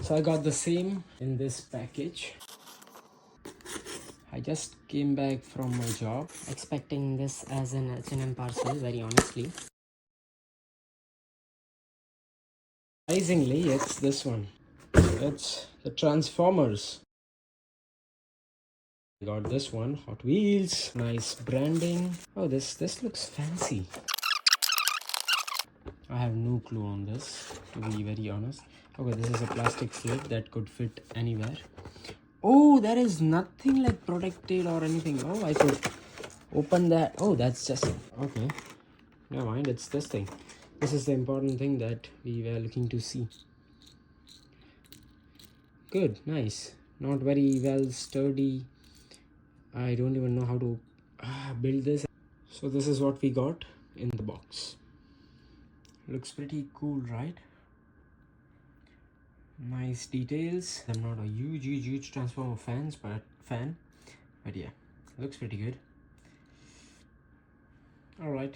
So I got the same in this package. I just came back from my job expecting this as an H&M parcel, very honestly. Surprisingly, it's this one. It's the Transformers. I got this one, Hot Wheels, nice branding. Oh, this looks fancy. I have no clue on this, to be very honest. Okay, this is a plastic slip that could fit anywhere. Oh, there is nothing like protected or anything. Oh, I could open that. Oh, that's just okay. Never mind, it's this thing. This is the important thing that we were looking to see. Good, nice. Not very well sturdy. I don't even know how to build this. So this is what we got in the box. Looks pretty cool, right? Nice details. I'm not a huge Transformer fan, but yeah, looks pretty good. All right.